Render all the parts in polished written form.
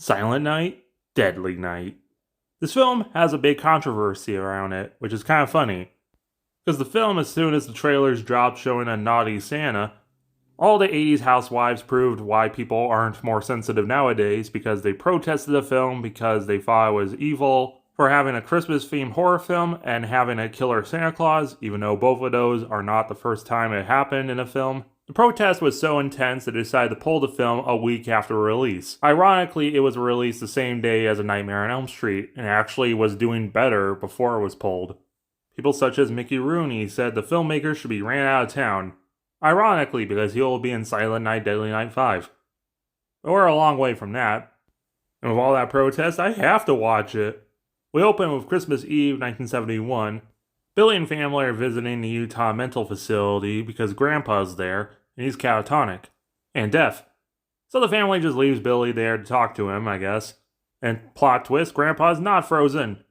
Silent Night, Deadly Night. This film has a big controversy around it, which is kind of funny. Because the film, as soon as the trailers dropped showing a naughty Santa, all the 80s housewives proved why people aren't more sensitive nowadays because they protested the film because they thought it was evil for having a Christmas-themed horror film and having a killer Santa Claus, even though both of those are not the first time it happened in a film. The protest was so intense they decided to pull the film a week after release. Ironically, it was released the same day as A Nightmare on Elm Street, and actually was doing better before it was pulled. People such as Mickey Rooney said the filmmaker should be ran out of town. Ironically, because he will be in Silent Night, Deadly Night 5. But we're a long way from that. And with all that protest, I have to watch it. We open with Christmas Eve, 1971. Billy and family are visiting the Utah mental facility because Grandpa's there, and he's catatonic. And deaf. So the family just leaves Billy there to talk to him, I guess. And plot twist, Grandpa's not frozen.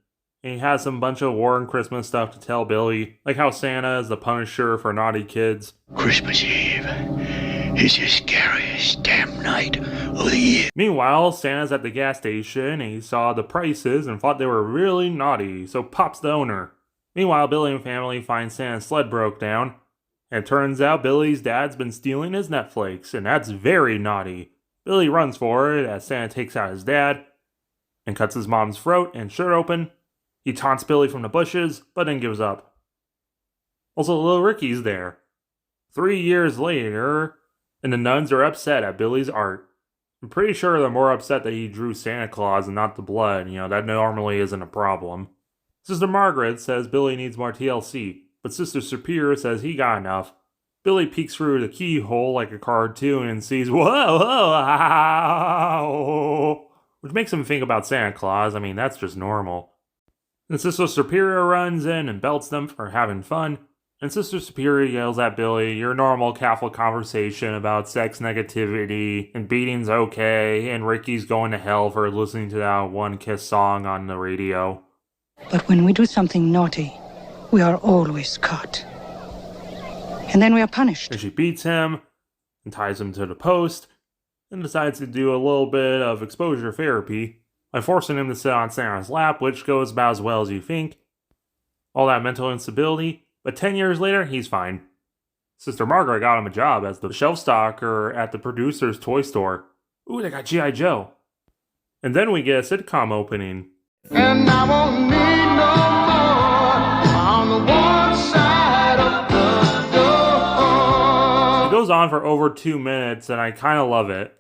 And he has some bunch of war and Christmas stuff to tell Billy, like how Santa is the Punisher for naughty kids. Christmas Eve is the scariest damn night of the year. Meanwhile, Santa's at the gas station and he saw the prices and thought they were really naughty, so pops the owner. Meanwhile, Billy and family find Santa's sled broke down, and it turns out Billy's dad's been stealing his Netflix, and that's very naughty. Billy runs for it as Santa takes out his dad and cuts his mom's throat and shirt open. He taunts Billy from the bushes, but then gives up. Also, little Ricky's there. 3 years later, and the nuns are upset at Billy's art. I'm pretty sure they're more upset that he drew Santa Claus and not the blood. That normally isn't a problem. Sister Margaret says Billy needs more TLC, but Sister Superior says he got enough. Billy peeks through the keyhole like a cartoon and sees, whoa, whoa, which makes him think about Santa Claus. That's just normal. And Sister Superior runs in and belts them for having fun. And Sister Superior yells at Billy, your normal Catholic conversation about sex negativity, and beating's okay, and Ricky's going to hell for listening to that One Kiss song on the radio. But when we do something naughty, we are always caught. And then we are punished. And she beats him, and ties him to the post, and decides to do a little bit of exposure therapy by forcing him to sit on Santa's lap, which goes about as well as you think. All that mental instability, but 10 years later, he's fine. Sister Margaret got him a job as the shelf stocker at the producer's toy store. Ooh, they got G.I. Joe. And then we get a sitcom opening. And I won't need no more on the one side of the door. It goes on for over 2 minutes, and I kind of love it.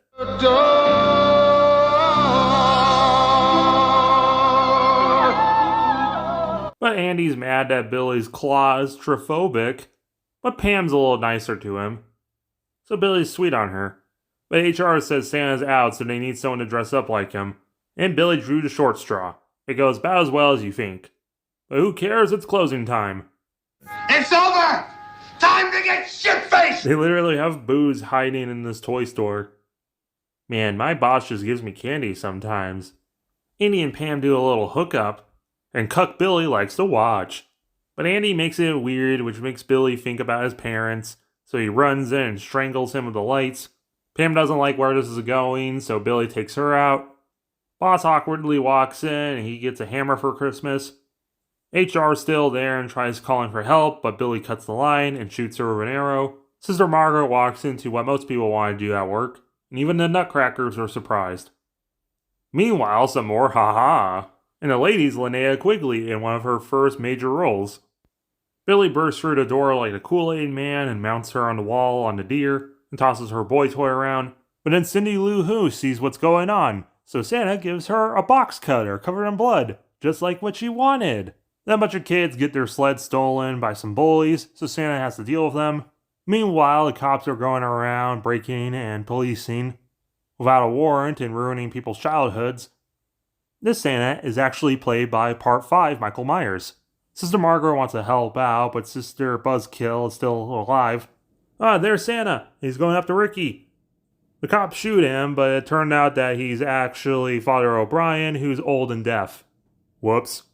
But Andy's mad that Billy's claustrophobic, but Pam's a little nicer to him. So Billy's sweet on her. But HR says Santa's out, so they need someone to dress up like him. And Billy drew the short straw. It goes about as well as you think. But who cares? It's closing time. It's over! Time to get shit-faced! They literally have booze hiding in this toy store. Man, my boss just gives me candy sometimes. Andy and Pam do a little hookup. And Cuck Billy likes to watch. But Andy makes it weird, which makes Billy think about his parents, so he runs in and strangles him with the lights. Pam doesn't like where this is going, so Billy takes her out. Boss awkwardly walks in, and he gets a hammer for Christmas. HR's still there and tries calling for help, but Billy cuts the line and shoots her with an arrow. Sister Margaret walks into what most people want to do at work, and even the Nutcrackers are surprised. Meanwhile, some more ha-ha. And the lady's Linnea Quigley in one of her first major roles. Billy bursts through the door like a Kool-Aid man and mounts her on the wall on the deer and tosses her boy toy around. But then Cindy Lou Who sees what's going on, so Santa gives her a box cutter covered in blood, just like what she wanted. Then a bunch of kids get their sled stolen by some bullies, so Santa has to deal with them. Meanwhile, the cops are going around breaking and policing without a warrant and ruining people's childhoods. This Santa is actually played by Part 5 Michael Myers. Sister Margaret wants to help out, but Sister Buzzkill is still alive. There's Santa. He's going after Ricky. The cops shoot him, but it turned out that he's actually Father O'Brien, who's old and deaf. Whoops.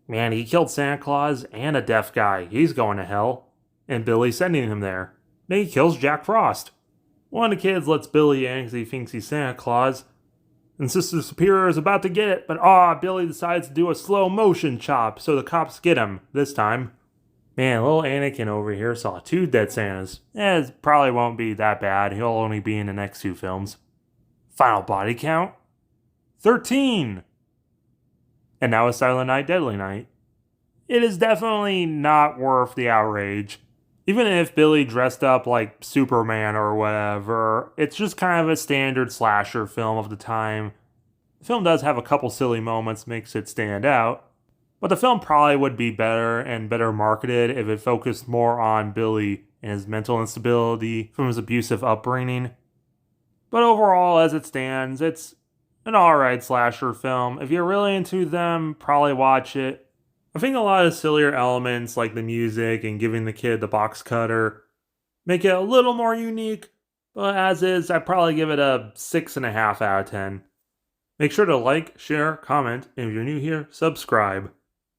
Man, he killed Santa Claus and a deaf guy. He's going to hell. And Billy's sending him there. Then he kills Jack Frost. One of the kids lets Billy in because he thinks he's Santa Claus. and Sister Superior is about to get it, but Billy decides to do a slow motion chop, so the cops get him this time. Man, little Anakin over here saw 2 dead Santas. It probably won't be that bad. He'll only be in the next 2 films. Final body count? 13! And now is Silent Night, Deadly Night. It is definitely not worth the outrage. Even if Billy dressed up like Superman or whatever, it's just kind of a standard slasher film of the time. The film does have a couple silly moments, makes it stand out. But the film probably would be better and better marketed if it focused more on Billy and his mental instability from his abusive upbringing. But overall, as it stands, it's an alright slasher film. If you're really into them, probably watch it. I think a lot of sillier elements like the music and giving the kid the box cutter make it a little more unique, but as is, I'd probably give it a 6.5 out of 10. Make sure to like, share, comment, and if you're new here, subscribe.